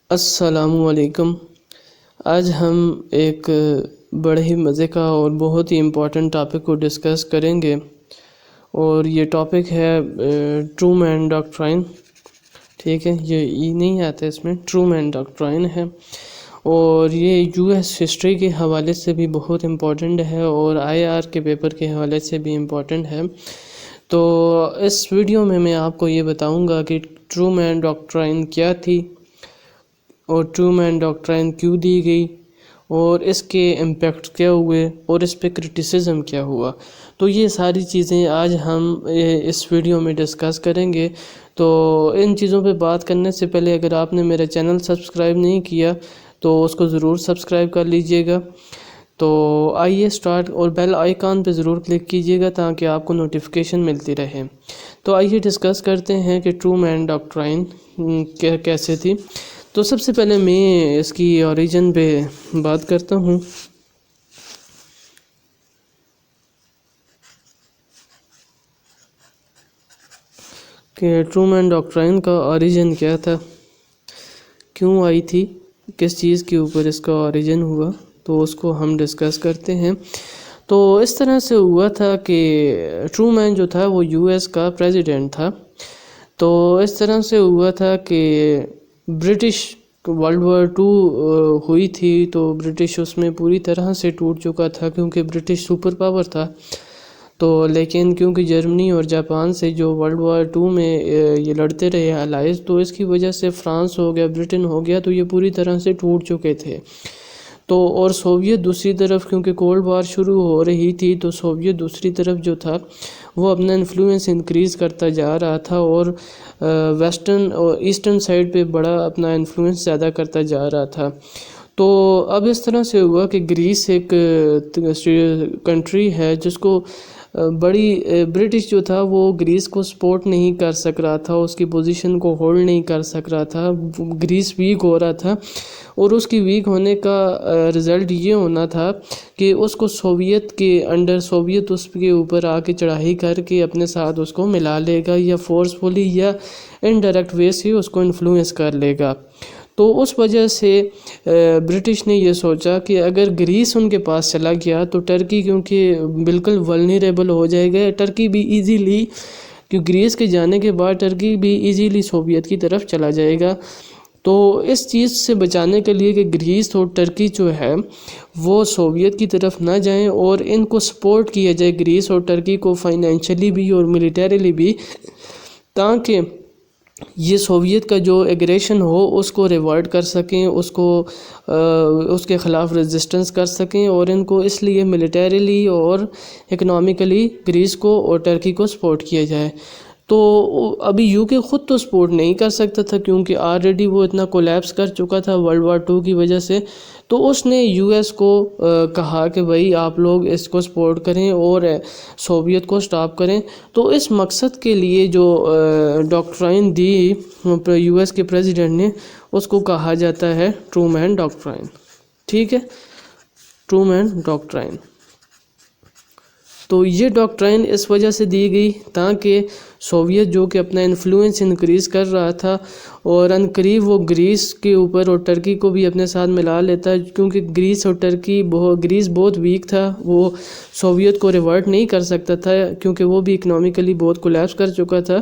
السلام علیکم۔ آج ہم ایک بڑے ہی مزے کا اور بہت ہی امپورٹنٹ ٹاپک کو ڈسکس کریں گے، اور یہ ٹاپک ہے ٹرو مین ڈاکٹرائن۔ ٹھیک ہے، یہ ای نہیں آتا، اس میں ٹرو مین ڈاکٹرائن ہے، اور یہ یو ایس ہسٹری کے حوالے سے بھی بہت امپورٹنٹ ہے اور آئی آر کے پیپر کے حوالے سے بھی امپورٹنٹ ہے۔ تو اس ویڈیو میں میں آپ کو یہ بتاؤں گا کہ ٹرو مین ڈاکٹرائن کیا تھی، اور ٹرو مین ڈاکٹرائن کیوں دی گئی، اور اس کے امپیکٹ کیا ہوئے، اور اس پہ کرٹیسزم کیا ہوا۔ تو یہ ساری چیزیں آج ہم اس ویڈیو میں ڈسکس کریں گے۔ تو ان چیزوں پہ بات کرنے سے پہلے اگر آپ نے میرا چینل سبسکرائب نہیں کیا تو اس کو ضرور سبسکرائب کر لیجئے گا۔ تو آئیے سٹارٹ، اور بیل آئیکن پہ ضرور کلک کیجئے گا تاکہ آپ کو نوٹیفیکیشن ملتی رہے۔ تو آئیے ڈسکس کرتے ہیں کہ ٹرو مین ڈاکٹرائن کیسے تھی۔ تو سب سے پہلے میں اس کی اوریجن پہ بات کرتا ہوں کہ ٹرو مین ڈاکٹرائن کا اوریجن کیا تھا، کیوں آئی تھی، کس چیز کے اوپر اس کا اوریجن ہوا، تو اس کو ہم ڈسکس کرتے ہیں۔ تو اس طرح سے ہوا تھا کہ ٹرو مین جو تھا وہ یو ایس کا پریزیڈنٹ تھا۔ تو اس طرح سے ہوا تھا کہ برٹش ورلڈ وار 2 ہوئی تھی، تو برٹش اس میں پوری طرح سے ٹوٹ چکا تھا کیونکہ برٹش سپر پاور تھا۔ تو لیکن کیونکہ جرمنی اور جاپان سے جو ورلڈ وار 2 میں یہ لڑتے رہے الائز، تو اس کی وجہ سے فرانس ہو گیا، برٹن ہو گیا، تو یہ پوری طرح سے ٹوٹ چکے تھے۔ تو اور سوویت دوسری طرف کیونکہ کولڈ وار شروع ہو رہی تھی، تو سوویت دوسری طرف جو تھا وہ اپنا انفلوئنس انکریز کرتا جا رہا تھا، اور ویسٹرن اور ایسٹرن سائڈ پہ بڑا اپنا انفلوئنس زیادہ کرتا جا رہا تھا۔ تو اب اس طرح سے ہوا کہ گریس ایک کنٹری ہے جس کو برٹش جو تھا وہ گریس کو سپورٹ نہیں کر سک رہا تھا، اس کی پوزیشن کو ہولڈ نہیں کر سک رہا تھا، گریس ویک ہو رہا تھا، اور اس کی ویک ہونے کا رزلٹ یہ ہونا تھا کہ اس کو سوویت کے انڈر، سوویت اس کے اوپر آ کے چڑھائی کر کے اپنے ساتھ اس کو ملا لے گا، یا فورسفلی یا انڈائریکٹ وے سے اس کو انفلوئنس کر لے گا۔ تو اس وجہ سے برٹش نے یہ سوچا کہ اگر گریس ان کے پاس چلا گیا تو ٹرکی کیونکہ بالکل ولنریبل ہو جائے گا، ٹرکی بھی ایزیلی، کیونکہ گریس کے جانے کے بعد ٹرکی بھی ایزیلی سوویت کی طرف چلا جائے گا۔ تو اس چیز سے بچانے کے لیے کہ گریس اور ٹرکی جو ہے وہ سوویت کی طرف نہ جائیں، اور ان کو سپورٹ کیا جائے گریس اور ٹرکی کو فائنینشلی بھی اور ملیٹریلی بھی، تاکہ یہ سوویت کا جو ایگریشن ہو اس کو ریورٹ کر سکیں، اس کے خلاف ریزسٹنس کر سکیں، اور ان کو اس لیے ملیٹریلی اور اکنامیکلی گریس کو اور ٹرکی کو سپورٹ کیا جائے۔ تو ابھی یو کے خود تو سپورٹ نہیں کر سکتا تھا کیونکہ آلریڈی وہ اتنا کولیپس کر چکا تھا ورلڈ وار 2 کی وجہ سے۔ تو اس نے یو ایس کو کہا کہ بھائی آپ لوگ اس کو سپورٹ کریں اور سوویت کو سٹاپ کریں۔ تو اس مقصد کے لیے جو ڈاکٹرائن دی یو ایس کے پریزیڈنٹ نے، اس کو کہا جاتا ہے ٹرو مین ڈاکٹرائن۔ ٹھیک ہے، ٹرو مین ڈاکٹرائن۔ تو یہ ڈاکٹرائن اس وجہ سے دی گئی تاکہ سوویت جو کہ اپنا انفلوئنس انکریز کر رہا تھا، اور عنقریب وہ گریس کے اوپر اور ٹرکی کو بھی اپنے ساتھ ملا لیتا، کیونکہ گریس اور ٹرکی گریس بہت ویک تھا، وہ سوویت کو ریورٹ نہیں کر سکتا تھا کیونکہ وہ بھی اکنامیکلی بہت کولیپس کر چکا تھا۔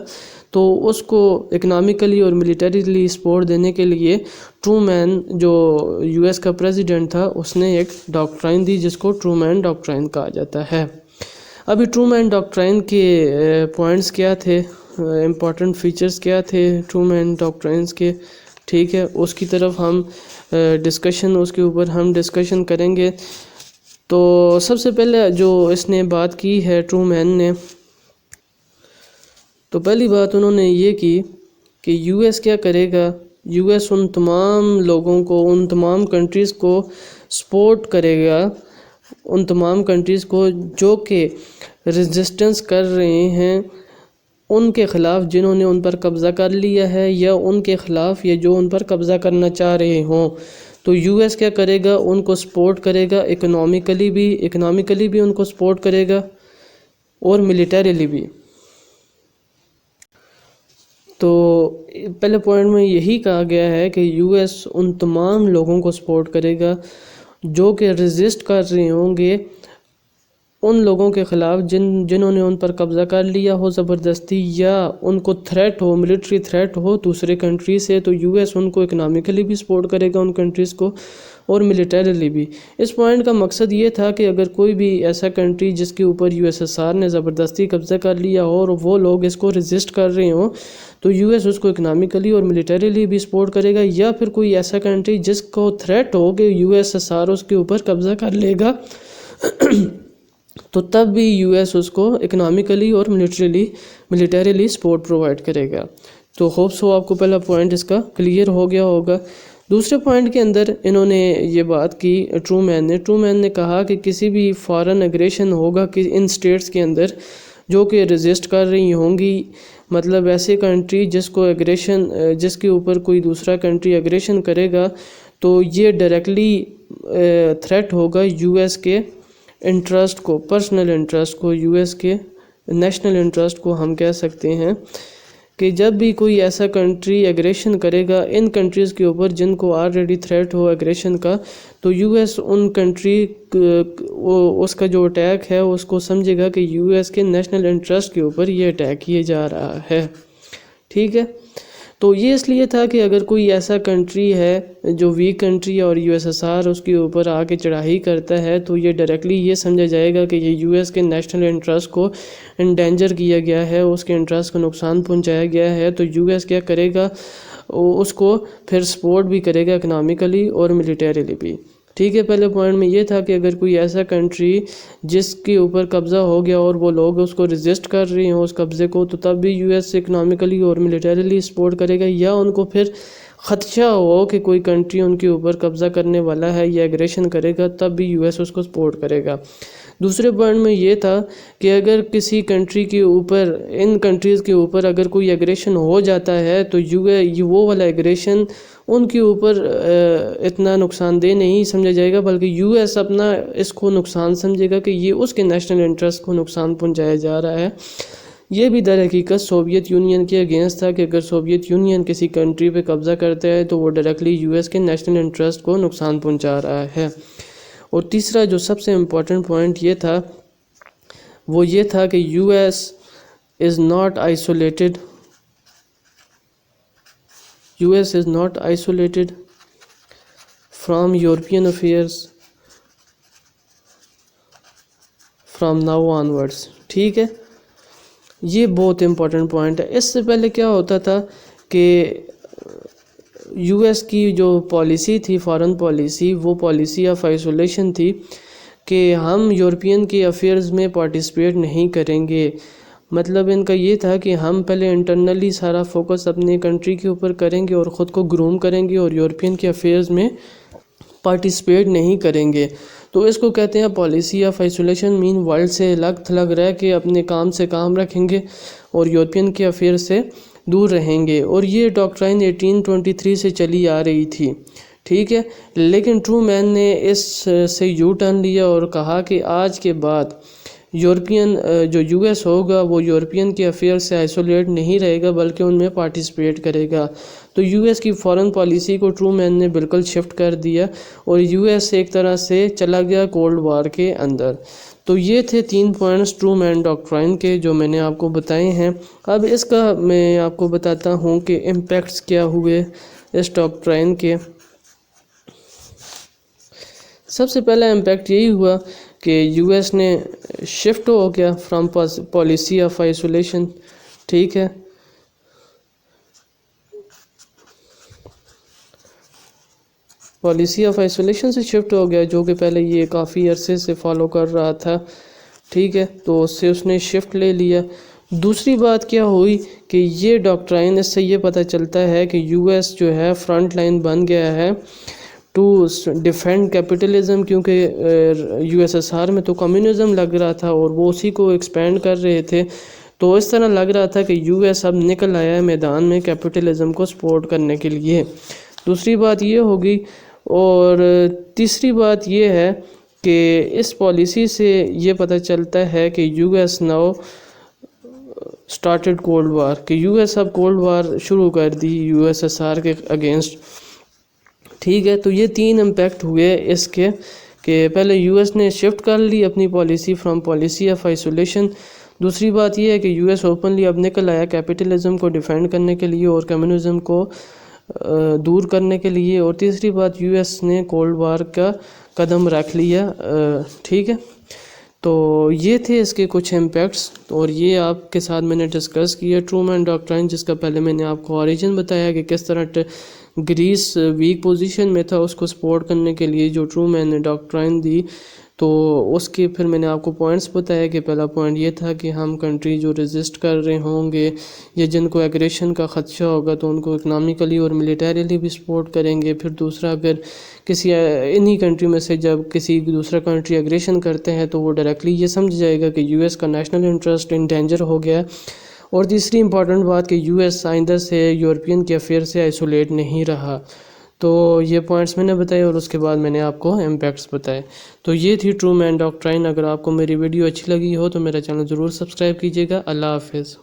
تو اس کو اکنامیکلی اور ملیٹریلی سپورٹ دینے کے لیے ٹرو مین جو یو ایس کا پریزیڈنٹ تھا، اس نے ایک ڈاکٹرائن دی جس کو ٹرو مین ڈاکٹرائن کہا جاتا ہے۔ ابھی ٹرو مین ڈاکٹرائن کے پوائنٹس کیا تھے، امپورٹنٹ فیچرز کیا تھے ٹرو مین ڈاکٹرائنز کے، ٹھیک ہے، اس کی طرف ہم اس کے اوپر ہم ڈسکشن کریں گے۔ تو سب سے پہلے جو اس نے بات کی ہے ٹرو مین نے، تو پہلی بات انہوں نے یہ کی کہ یو ایس کیا کرے گا، یو ایس ان تمام لوگوں کو، ان تمام کنٹریز کو سپورٹ کرے گا، ان تمام کنٹریز کو جو کہ ریزسٹنس کر رہے ہیں ان کے خلاف، جنہوں نے ان پر قبضہ کر لیا ہے، یا ان کے خلاف یا جو ان پر قبضہ کرنا چاہ رہے ہوں۔ تو یو ایس کیا کرے گا، ان کو سپورٹ کرے گا، اکنامیکلی بھی ان کو سپورٹ کرے گا، اور ملیٹریلی بھی۔ تو پہلے پوائنٹ میں یہی کہا گیا ہے کہ یو ایس ان تمام لوگوں کو سپورٹ کرے گا جو کہ ریزسٹ کر رہے ہوں گے ان لوگوں کے خلاف جنہوں نے ان پر قبضہ کر لیا ہو زبردستی، یا ان کو تھریٹ ہو، ملٹری تھریٹ ہو دوسرے کنٹری سے، تو یو ایس ان کو اکنامیکلی بھی سپورٹ کرے گا ان کنٹریز کو، اور ملیٹریلی بھی۔ اس پوائنٹ کا مقصد یہ تھا کہ اگر کوئی بھی ایسا کنٹری جس کے اوپر یو ایس ایس آر نے زبردستی قبضہ کر لیا ہو اور وہ لوگ اس کو ریزسٹ کر رہے ہوں تو یو ایس اس کو اکنامیکلی اور ملیٹریلی بھی سپورٹ کرے گا، یا پھر کوئی ایسا کنٹری جس کو تھریٹ ہو کہ یو ایس ایس آر اس کے اوپر قبضہ کر لے گا تو تب بھی یو ایس اس کو اکنامیکلی اور ملیٹریلی سپورٹ پرووائڈ کرے گا۔ تو ہوپ سو آپ کو پہلا پوائنٹ اس کا کلیئر ہو گیا ہوگا۔ دوسرے پوائنٹ کے اندر انہوں نے یہ بات کی ٹرومین نے کہا کہ کسی بھی فارن اگریشن ہوگا کہ ان سٹیٹس کے اندر جو کہ ریزسٹ کر رہی ہوں گی، مطلب ایسے کنٹری جس کے اوپر کوئی دوسرا کنٹری اگریشن کرے گا تو یہ ڈائریکٹلی تھریٹ ہوگا یو ایس کے انٹرسٹ کو، پرسنل انٹرسٹ کو، یو ایس کے نیشنل انٹرسٹ کو ہم کہہ سکتے ہیں کہ جب بھی کوئی ایسا کنٹری ایگریشن کرے گا ان کنٹریز کے اوپر جن کو آلریڈی تھریٹ ہو ایگریشن کا، تو یو ایس ان کنٹری اس کا جو اٹیک ہے اس کو سمجھے گا کہ یو ایس کے نیشنل انٹرسٹ کے اوپر یہ اٹیک کیے جا رہا ہے، ٹھیک ہے۔ تو یہ اس لیے تھا کہ اگر کوئی ایسا کنٹری ہے جو ویک کنٹری اور یو ایس ایس آر اس کے اوپر آ کے چڑھائی کرتا ہے تو یہ ڈائریکٹلی یہ سمجھا جائے گا کہ یہ یو ایس کے نیشنل انٹرسٹ کو انڈینجر کیا گیا ہے، اس کے انٹرسٹ کو نقصان پہنچایا گیا ہے، تو یو ایس کیا کرے گا، اس کو پھر سپورٹ بھی کرے گا اکنامیکلی اور ملیٹریلی بھی، ٹھیک ہے۔ پہلے پوائنٹ میں یہ تھا کہ اگر کوئی ایسا کنٹری جس کے اوپر قبضہ ہو گیا اور وہ لوگ اس کو ریزسٹ کر رہے ہیں اس قبضے کو، تو تب بھی یو ایس اکنامیکلی اور ملیٹریلی سپورٹ کرے گا، یا ان کو پھر خدشہ ہو کہ کوئی کنٹری ان کے اوپر قبضہ کرنے والا ہے یا ایگریشن کرے گا تب بھی یو ایس اس کو سپورٹ کرے گا۔ دوسرے پوائنٹ میں یہ تھا کہ اگر کسی کنٹری کے اوپر ان کنٹریز کے اوپر اگر کوئی ایگریشن ہو جاتا ہے تو وہ والا ایگریشن ان کے اوپر اتنا نقصان دہ نہیں سمجھا جائے گا، بلکہ یو ایس اپنا اس کو نقصان سمجھے گا کہ یہ اس کے نیشنل انٹرسٹ کو نقصان پہنچایا جا رہا ہے۔ یہ بھی در حقیقت سوویت یونین کے اگینسٹ تھا کہ اگر سوویت یونین کسی کنٹری پہ قبضہ کرتا ہے تو وہ ڈائریکٹلی یو ایس کے نیشنل انٹرسٹ کو نقصان پہنچا رہا ہے۔ اور تیسرا جو سب سے امپورٹنٹ پوائنٹ یہ تھا وہ یہ تھا کہ U S is not isolated from European affairs from now onwards, ٹھیک ہے۔ یہ بہت امپورٹنٹ پوائنٹ ہے۔ اس سے پہلے کیا ہوتا تھا کہ یو ایس کی جو پالیسی تھی، فارن پالیسی، وہ پالیسی آف آئسولیشن تھی کہ ہم یورپین کے افیئرز میں پارٹیسپیٹ نہیں کریں گے۔ مطلب ان کا یہ تھا کہ ہم پہلے انٹرنلی سارا فوکس اپنے کنٹری کے اوپر کریں گے اور خود کو گروم کریں گے اور یورپین کے افیئرز میں پارٹیسپیٹ نہیں کریں گے۔ تو اس کو کہتے ہیں policy of isolation, main world سے الگ تھلگ رہ کے اپنے کام سے کام رکھیں گے اور یورپین کے افیئر سے دور رہیں گے، اور یہ ڈاکٹرائن 1823 سے چلی آ رہی تھی، ٹھیک ہے۔ لیکن ٹرومین نے اس سے یو ٹرن لیا اور کہا کہ آج کے بعد یورپین جو یو ایس ہوگا وہ یورپین کے افیئر سے آئسولیٹ نہیں رہے گا بلکہ ان میں پارٹیسپیٹ کرے گا۔ تو یو ایس کی فارن پالیسی کو ٹرومین نے بالکل شفٹ کر دیا اور یو ایس ایک طرح سے چلا گیا کولڈ وار کے اندر۔ تو یہ تھے 3 پوائنٹس ٹرومین ڈاکٹرائن کے جو میں نے آپ کو بتائے ہیں۔ اب اس کا میں آپ کو بتاتا ہوں کہ امپیکٹس کیا ہوئے اس ڈاکٹرائن کے۔ سب سے پہلا امپیکٹ یہی ہوا کہ یو ایس نے شفٹ ہو گیا فرام پالیسی آف آئسولیشن، ٹھیک ہے۔ پالیسی آف آئسولیشن سے شفٹ ہو گیا جو کہ پہلے یہ کافی عرصے سے فالو کر رہا تھا، ٹھیک ہے، تو اس سے اس نے شفٹ لے لیا۔ دوسری بات کیا ہوئی کہ یہ ڈاکٹرائن، اس سے یہ پتہ چلتا ہے کہ یو ایس جو ہے فرنٹ لائن بن گیا ہے ٹو ڈیفینڈ کیپٹلزم، کیونکہ یو ایس ایس آر میں تو کمیونزم لگ رہا تھا اور وہ اسی کو ایکسپینڈ کر رہے تھے، تو اس طرح لگ رہا تھا کہ یو ایس اب نکل آیا ہے میدان میں کیپٹلزم کو سپورٹ کرنے کے لیے۔ دوسری بات یہ ہوگی، اور تیسری بات یہ ہے کہ اس پالیسی سے یہ پتہ چلتا ہے کہ U S now started cold war کہ یو ایس اب کولڈ وار شروع کر دی یو ایس ایس آر کے اگینسٹ. ٹھیک ہے, تو یہ 3 امپیکٹ ہوئے اس کے کہ پہلے یو ایس نے شفٹ کر لی اپنی policy from policy of isolation. دوسری بات یہ ہے کہ یو ایس اوپنلی اب نکل آیا کیپٹلزم کو ڈیفینڈ کرنے کے لیے اور کمیونزم کو دور کرنے کے لیے. اور تیسری بات یو ایس نے کولڈ وار کا قدم رکھ لیا. ٹھیک ہے, تو یہ تھے اس کے کچھ امپیکٹس اور یہ آپ کے ساتھ میں نے ڈسکس کیا ٹرومین ڈاکٹرائن, جس کا پہلے میں نے آپ کو اوریجن بتایا کہ کس طرح گریس ویک پوزیشن میں تھا, اس کو سپورٹ کرنے کے لیے جو ٹرومین نے ڈاکٹرائن دی. تو اس کے پھر میں نے آپ کو پوائنٹس بتایا کہ پہلا پوائنٹ یہ تھا کہ ہم کنٹری جو ریزسٹ کر رہے ہوں گے یا جن کو ایگریشن کا خدشہ ہوگا تو ان کو اکنامکلی اور ملیٹریلی بھی سپورٹ کریں گے. پھر دوسرا, اگر کسی انہی کنٹری میں سے جب کسی دوسرا کنٹری ایگریشن کرتے ہیں تو وہ ڈائریکٹلی یہ سمجھ جائے گا کہ یو ایس کا نیشنل انٹرسٹ ان ڈینجر ہو گیا. اور تیسری امپورٹنٹ بات کہ یو ایس آئندہ سے یورپین کے افیئر سے آئسولیٹ نہیں رہا. تو یہ پوائنٹس میں نے بتائے اور اس کے بعد میں نے آپ کو امپیکٹس بتائے. تو یہ تھی ٹرومین ڈاکٹرائن. اگر آپ کو میری ویڈیو اچھی لگی ہو تو میرا چینل ضرور سبسکرائب کیجیے گا. اللہ حافظ.